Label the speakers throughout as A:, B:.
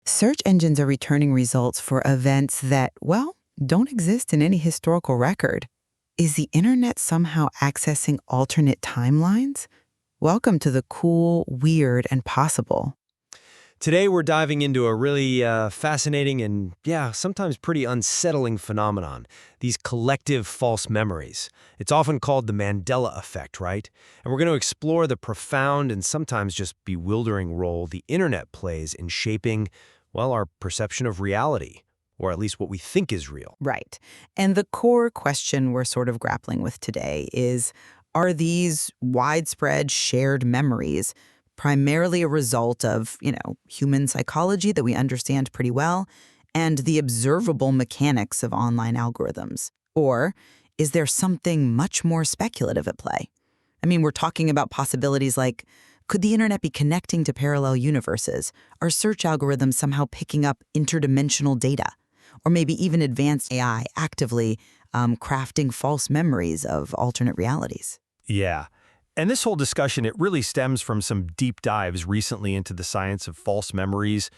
A: Search engines are returning results for events that, well, don't exist in any historical record. Is the internet somehow accessing alternate timelines? Welcome to the cool, weird, and possible.
B: Today, we're diving into a really fascinating and, yeah, sometimes pretty unsettling phenomenon, these collective false memories. It's often called the Mandela Effect, right? And we're going to explore the profound and sometimes just bewildering role the internet plays in shaping, well, our perception of reality, or at least what we think is real.
A: Right. And the core question we're sort of grappling with today is, are these widespread shared memories primarily a result of, human psychology that we understand pretty well and the observable mechanics of online algorithms? Or is there something much more speculative at play? I mean, we're talking about possibilities like, could the internet be connecting to parallel universes? Are search algorithms somehow picking up interdimensional data? Or maybe even advanced AI actively crafting false memories of alternate realities?
B: Yeah. And this whole discussion, it really stems from some deep dives recently into the science of false memories,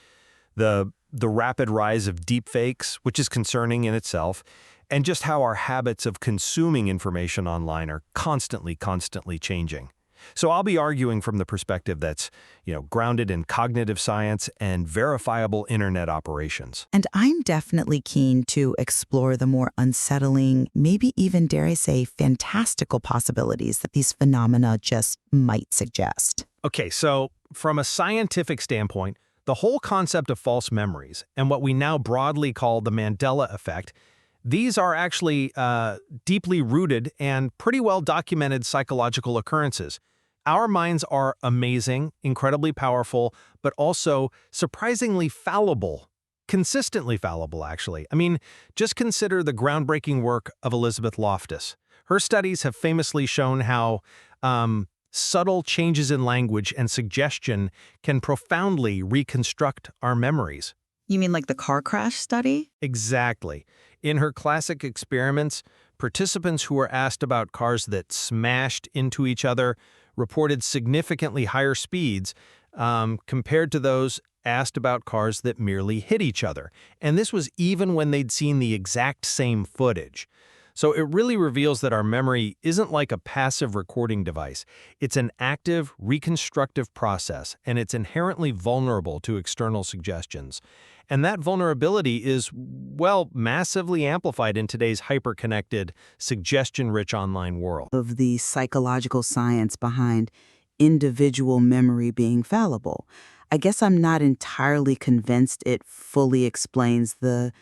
B: the rapid rise of deepfakes, which is concerning in itself, and just how our habits of consuming information online are constantly changing. So I'll be arguing from the perspective that's, grounded in cognitive science and verifiable internet operations.
A: And I'm definitely keen to explore the more unsettling, maybe even, dare I say, fantastical possibilities that these phenomena just might suggest.
B: Okay, so from a scientific standpoint, the whole concept of false memories and what we now broadly call the Mandela Effect, these are actually deeply rooted and pretty well documented psychological occurrences. Our minds are amazing, incredibly powerful, but also surprisingly fallible. Consistently fallible, actually. I mean, just consider the groundbreaking work of Elizabeth Loftus. Her studies have famously shown how subtle changes in language and suggestion can profoundly reconstruct our memories.
A: You mean like the car crash study?
B: Exactly. In her classic experiments, participants who were asked about cars that smashed into each other reported significantly higher speeds compared to those asked about cars that merely hit each other. And this was even when they'd seen the exact same footage. So it really reveals that our memory isn't like a passive recording device. It's an active, reconstructive process, and it's inherently vulnerable to external suggestions. And that vulnerability is, well, massively amplified in today's hyper-connected, suggestion-rich online world.
A: Of the psychological science behind individual memory being fallible. I guess I'm not entirely convinced it fully explains the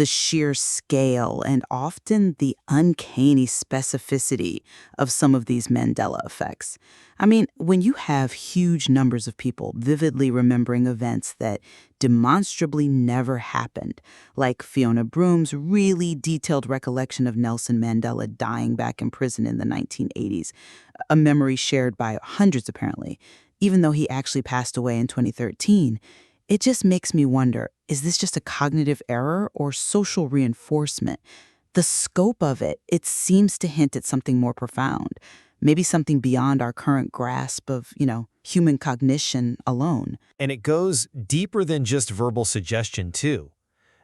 A: sheer scale and often the uncanny specificity of some of these Mandela effects. I mean, when you have huge numbers of people vividly remembering events that demonstrably never happened, like Fiona Broom's really detailed recollection of Nelson Mandela dying back in prison in the 1980s, a memory shared by hundreds apparently, even though he actually passed away in 2013, it just makes me wonder, is this just a cognitive error or social reinforcement? The scope of it seems to hint at something more profound, maybe something beyond our current grasp of, human cognition alone.
B: And it goes deeper than just verbal suggestion, too.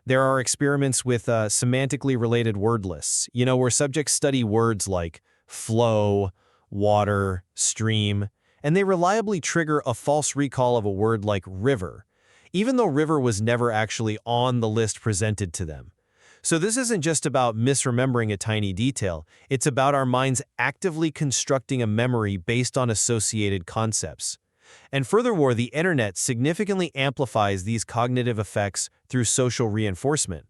B: There are experiments with semantically related word lists, where subjects study words like flow, water, stream, and they reliably trigger a false recall of a word like river, even though river was never actually on the list presented to them. So this isn't just about misremembering a tiny detail, it's about our minds actively constructing a memory based on associated concepts. And furthermore, the internet significantly amplifies these cognitive effects through social reinforcement.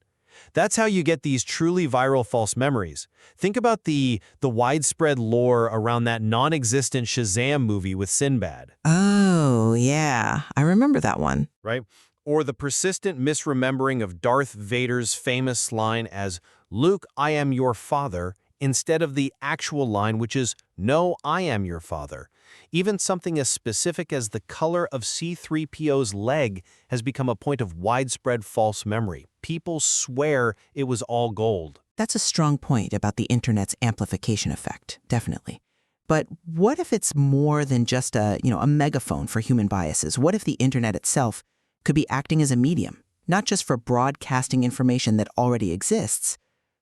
B: That's how you get these truly viral false memories. Think about the widespread lore around that non-existent Shazam movie with Sinbad.
C: Oh, yeah. I remember that one.
B: Right? Or the persistent misremembering of Darth Vader's famous line as, "Luke, I am your father," instead of the actual line, which is, "No, I am your father." Even something as specific as the color of C-3PO's leg has become a point of widespread false memory. People swear it was all gold.
C: That's a strong point about the internet's amplification effect, definitely. But what if it's more than just a megaphone for human biases? What if the internet itself could be acting as a medium, not just for broadcasting information that already exists,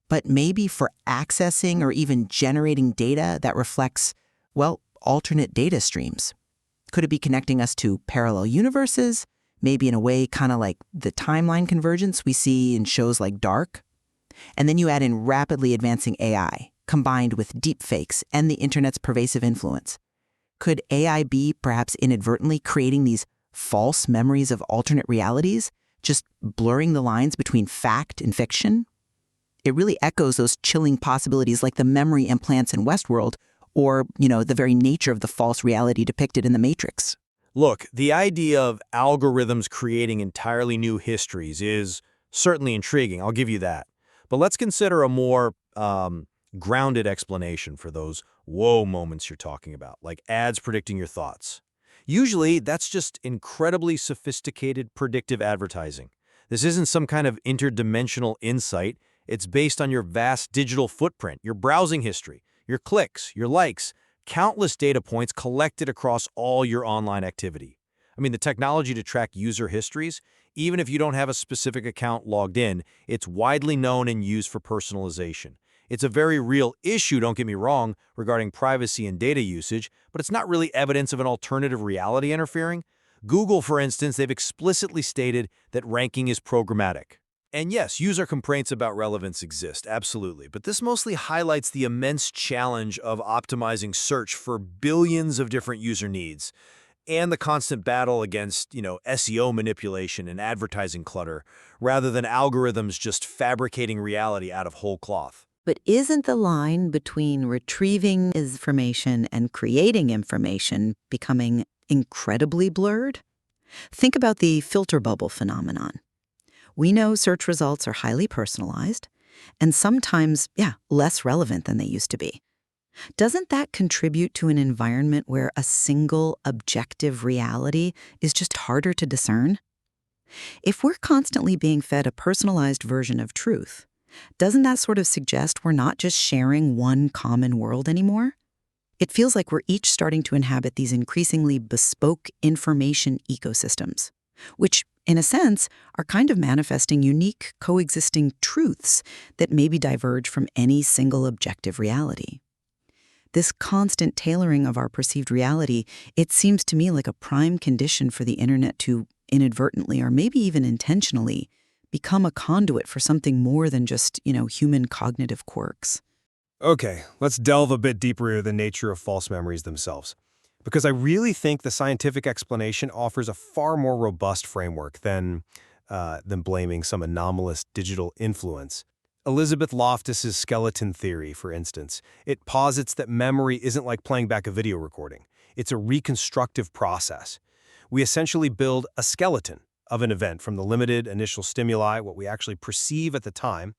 C: but maybe for accessing or even generating data that reflects, well, alternate data streams. Could it be connecting us to parallel universes, maybe in a way kind of like the timeline convergence we see in shows like Dark? And then you add in rapidly advancing AI, combined with deepfakes and the internet's pervasive influence. Could AI be perhaps inadvertently creating these false memories of alternate realities, just blurring the lines between fact and fiction? It really echoes those chilling possibilities like the memory implants in Westworld or, the very nature of the false reality depicted in The Matrix.
B: Look, the idea of algorithms creating entirely new histories is certainly intriguing, I'll give you that. But let's consider a more grounded explanation for those whoa moments you're talking about, like ads predicting your thoughts. Usually, that's just incredibly sophisticated predictive advertising. This isn't some kind of interdimensional insight. It's based on your vast digital footprint, your browsing history, your clicks, your likes, countless data points collected across all your online activity. I mean, the technology to track user histories, even if you don't have a specific account logged in, it's widely known and used for personalization. It's a very real issue, don't get me wrong, regarding privacy and data usage, but it's not really evidence of an alternative reality interfering. Google, for instance, they've explicitly stated that ranking is programmatic. And yes, user complaints about relevance exist, absolutely, but this mostly highlights the immense challenge of optimizing search for billions of different user needs and the constant battle against, SEO manipulation and advertising clutter, rather than algorithms just fabricating reality out of whole cloth.
A: But isn't the line between retrieving information and creating information becoming incredibly blurred? Think about the filter bubble phenomenon. We know search results are highly personalized and sometimes, less relevant than they used to be. Doesn't that contribute to an environment where a single objective reality is just harder to discern? If we're constantly being fed a personalized version of truth, doesn't that sort of suggest we're not just sharing one common world anymore? It feels like we're each starting to inhabit these increasingly bespoke information ecosystems, which, in a sense, are kind of manifesting unique, coexisting truths that maybe diverge from any single objective reality. This constant tailoring of our perceived reality, it seems to me like a prime condition for the internet to inadvertently, or maybe even intentionally, become a conduit for something more than just, human cognitive quirks.
D: Okay, let's delve a bit deeper into the nature of false memories themselves, because I really think the scientific explanation offers a far more robust framework than blaming some anomalous digital influence. Elizabeth Loftus's skeleton theory, for instance, it posits that memory isn't like playing back a video recording. It's a reconstructive process. We essentially build a skeleton of an event from the limited initial stimuli, what we actually perceive at the time.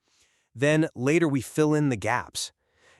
D: Then later we fill in the gaps.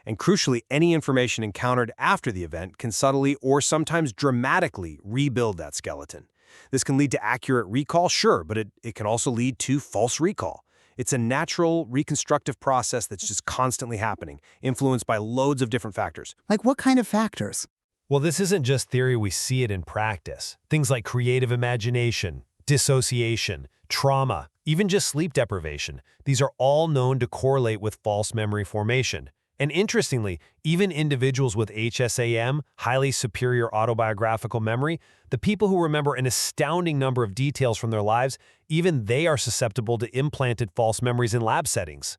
D: And crucially, any information encountered after the event can subtly or sometimes dramatically rebuild that skeleton. This can lead to accurate recall, sure, but it can also lead to false recall. It's a natural reconstructive process that's just constantly happening, influenced by loads of different factors.
C: Like what kind of factors?
B: Well, this isn't just theory, we see it in practice. Things like creative imagination, dissociation, trauma, even just sleep deprivation. These are all known to correlate with false memory formation. And interestingly, even individuals with HSAM, highly superior autobiographical memory, the people who remember an astounding number of details from their lives, even they are susceptible to implanted false memories in lab settings.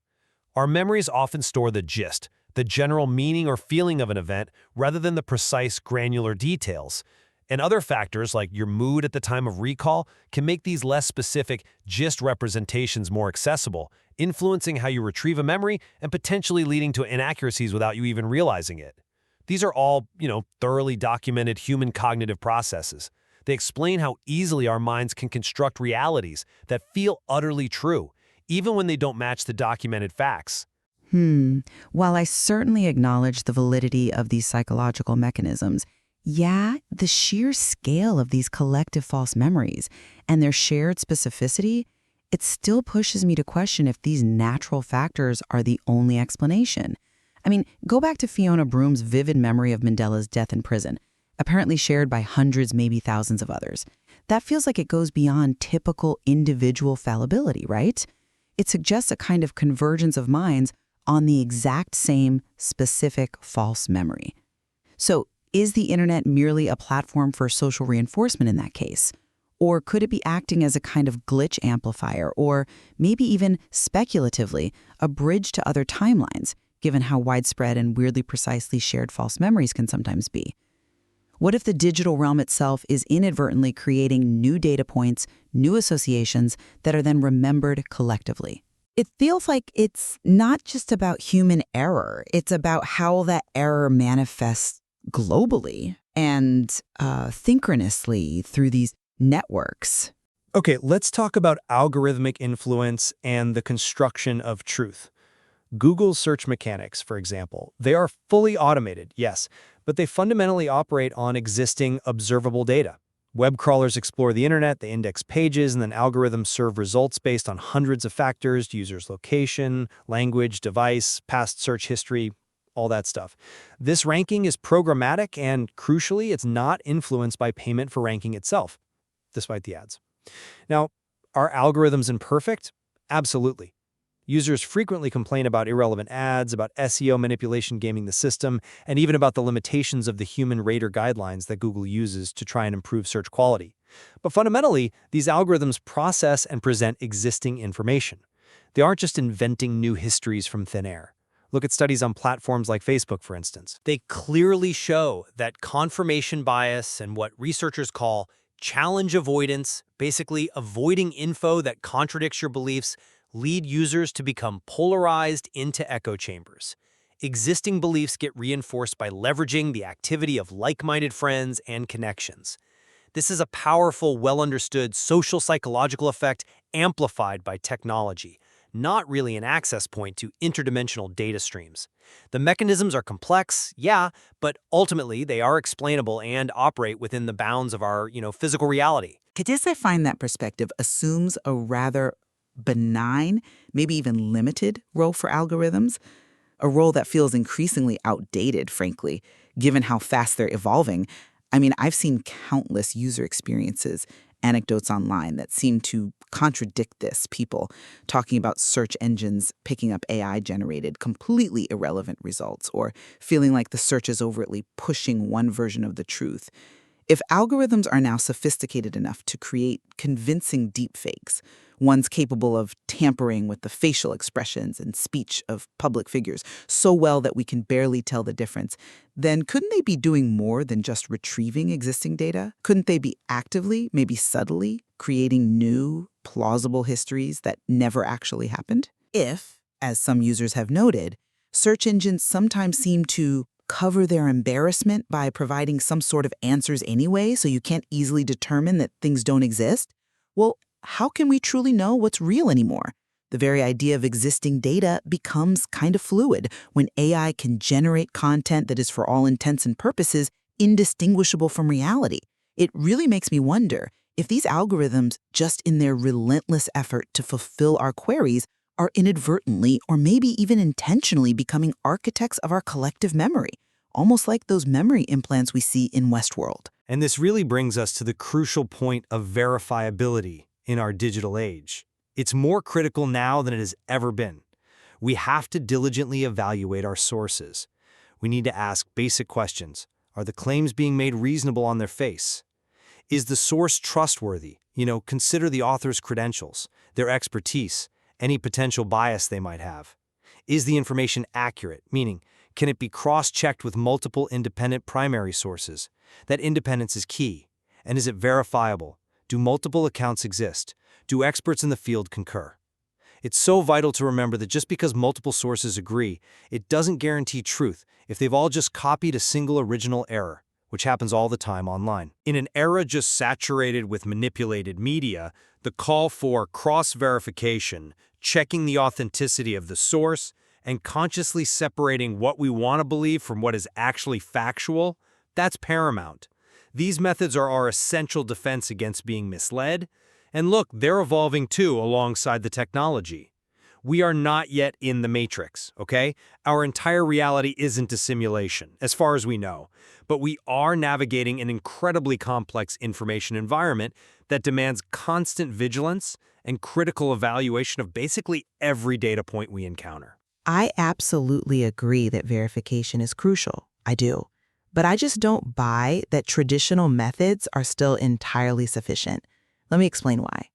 B: Our memories often store the gist, the general meaning or feeling of an event, rather than the precise, granular details. And other factors, like your mood at the time of recall, can make these less specific, gist representations more accessible, influencing how you retrieve a memory and potentially leading to inaccuracies without you even realizing it. These are all, thoroughly documented human cognitive processes. They explain how easily our minds can construct realities that feel utterly true, even when they don't match the documented facts.
A: While I certainly acknowledge the validity of these psychological mechanisms, the sheer scale of these collective false memories and their shared specificity, it still pushes me to question if these natural factors are the only explanation. I mean, go back to Fiona Broom's vivid memory of Mandela's death in prison, apparently shared by hundreds, maybe thousands of others. that feels like it goes beyond typical individual fallibility, right? It suggests a kind of convergence of minds on the exact same specific false memory. So, is the internet merely a platform for social reinforcement in that case? Or could it be acting as a kind of glitch amplifier, or maybe even speculatively, a bridge to other timelines, given how widespread and weirdly precisely shared false memories can sometimes be? What if the digital realm itself is inadvertently creating new data points, new associations that are then remembered collectively? It feels like it's not just about human error. It's about how that error manifests globally and synchronously through these networks.
D: Okay, let's talk about algorithmic influence and the construction of truth. Google's search mechanics, for example, they are fully automated, yes, but they fundamentally operate on existing observable data. Web crawlers explore the internet, they index pages, and then algorithms serve results based on hundreds of factors: users' location, language, device, past search history, all that stuff. This ranking is programmatic and, crucially, it's not influenced by payment for ranking itself, despite the ads. Now, are algorithms imperfect? Absolutely. Users frequently complain about irrelevant ads, about SEO manipulation gaming the system, and even about the limitations of the human rater guidelines that Google uses to try and improve search quality. But fundamentally, these algorithms process and present existing information. They aren't just inventing new histories from thin air. Look at studies on platforms like Facebook, for instance. They clearly show that confirmation bias and what researchers call challenge avoidance, basically avoiding info that contradicts your beliefs, lead users to become polarized into echo chambers. Existing beliefs get reinforced by leveraging the activity of like-minded friends and connections. This is a powerful, well-understood social psychological effect amplified by technology, not really an access point to interdimensional data streams. The mechanisms are complex, yeah, but ultimately they are explainable and operate within the bounds of our, physical reality.
A: I guess I find that perspective assumes a rather benign, maybe even limited role for algorithms, a role that feels increasingly outdated, frankly, given how fast they're evolving. I mean, I've seen countless user experiences, anecdotes online that seem to contradict this. People talking about search engines picking up AI-generated, completely irrelevant results, or feeling like the search is overtly pushing one version of the truth. If algorithms are now sophisticated enough to create convincing deepfakes, ones capable of tampering with the facial expressions and speech of public figures so well that we can barely tell the difference, then couldn't they be doing more than just retrieving existing data? Couldn't they be actively, maybe subtly, creating new, plausible histories that never actually happened? If, as some users have noted, search engines sometimes seem to cover their embarrassment by providing some sort of answers anyway, so you can't easily determine that things don't exist, well, how can we truly know what's real anymore? The very idea of existing data becomes kind of fluid when AI can generate content that is, for all intents and purposes, indistinguishable from reality. It really makes me wonder if these algorithms, just in their relentless effort to fulfill our queries, are inadvertently or maybe even intentionally becoming architects of our collective memory, almost like those memory implants we see in Westworld.
D: And this really brings us to the crucial point of verifiability in our digital age. It's more critical now than it has ever been. We have to diligently evaluate our sources. We need to ask basic questions. Are the claims being made reasonable on their face? Is the source trustworthy? Consider the author's credentials, their expertise, any potential bias they might have. Is the information accurate? Meaning, can it be cross-checked with multiple independent primary sources? That independence is key. And is it verifiable? Do multiple accounts exist? Do experts in the field concur? It's so vital to remember that just because multiple sources agree, it doesn't guarantee truth if they've all just copied a single original error, which happens all the time online. In an era just saturated with manipulated media, the call for cross-verification, checking the authenticity of the source, and consciously separating what we want to believe from what is actually factual, that's paramount. These methods are our essential defense against being misled, and look, they're evolving too alongside the technology. We are not yet in the Matrix, okay? Our entire reality isn't a simulation, as far as we know. But we are navigating an incredibly complex information environment that demands constant vigilance and critical evaluation of basically every data point we encounter.
C: I absolutely agree that verification is crucial. I do. But I just don't buy that traditional methods are still entirely sufficient. Let me explain why.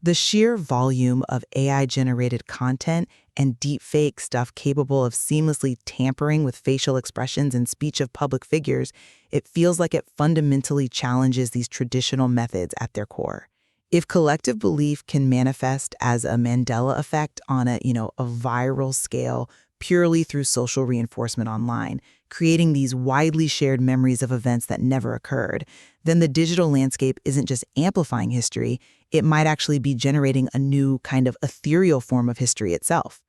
C: The sheer volume of AI-generated content and deepfake stuff capable of seamlessly tampering with facial expressions and speech of public figures, it feels like it fundamentally challenges these traditional methods at their core. If collective belief can manifest as a Mandela effect on a viral scale purely through social reinforcement online, creating these widely shared memories of events that never occurred, then the digital landscape isn't just amplifying history, it might actually be generating a new kind of ethereal form of history itself.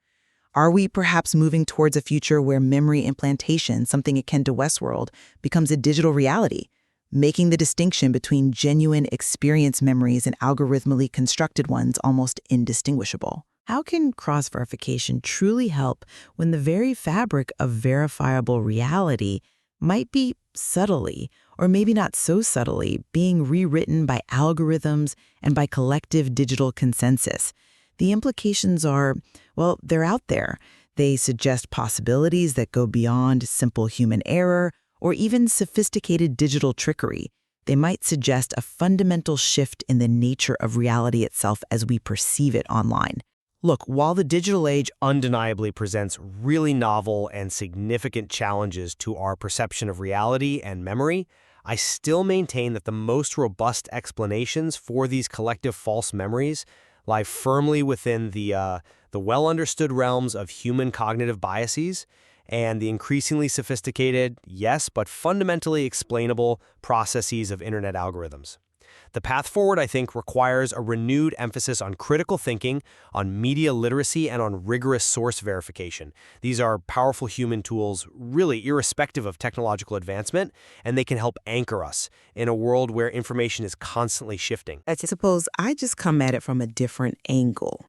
C: Are we perhaps moving towards a future where memory implantation, something akin to Westworld, becomes a digital reality, making the distinction between genuine experience memories and algorithmically constructed ones almost indistinguishable? How can cross-verification truly help when the very fabric of verifiable reality might be subtly, or maybe not so subtly, being rewritten by algorithms and by collective digital consensus? The implications are, well, they're out there. They suggest possibilities that go beyond simple human error or even sophisticated digital trickery. They might suggest a fundamental shift in the nature of reality itself as we perceive it online.
B: Look, while the digital age undeniably presents really novel and significant challenges to our perception of reality and memory, I still maintain that the most robust explanations for these collective false memories lie firmly within the well-understood realms of human cognitive biases and the increasingly sophisticated, yes, but fundamentally explainable processes of internet algorithms. The path forward, I think, requires a renewed emphasis on critical thinking, on media literacy, and on rigorous source verification. These are powerful human tools, really irrespective of technological advancement, and they can help anchor us in a world where information is constantly shifting.
A: Suppose I just come at it from a different angle.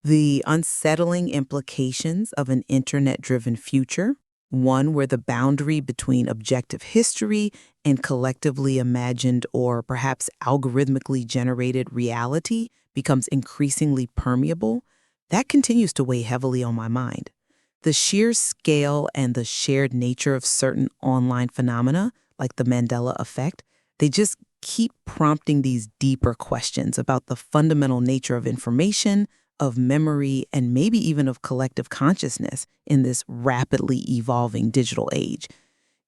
A: The unsettling implications of an internet-driven future, one where the boundary between objective history and collectively imagined or perhaps algorithmically generated reality becomes increasingly permeable, that continues to weigh heavily on my mind. The sheer scale and the shared nature of certain online phenomena, like the Mandela Effect, they just keep prompting these deeper questions about the fundamental nature of information, of memory, and maybe even of collective consciousness in this rapidly evolving digital age.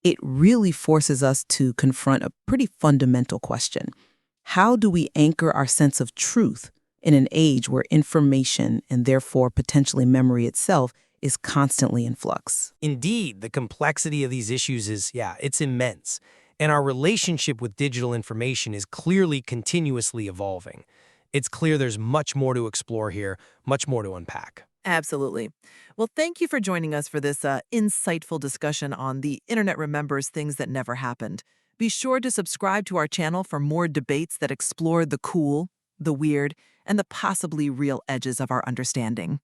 A: It really forces us to confront a pretty fundamental question. How do we anchor our sense of truth in an age where information, and therefore potentially memory itself, is constantly in flux?
E: Indeed, the complexity of these issues it's immense. And our relationship with digital information is clearly continuously evolving. It's clear there's much more to explore here, much more to unpack.
F: Absolutely. Well, thank you for joining us for this insightful discussion on the internet remembers things that never happened. Be sure to subscribe to our channel for more debates that explore the cool, the weird, and the possibly real edges of our understanding.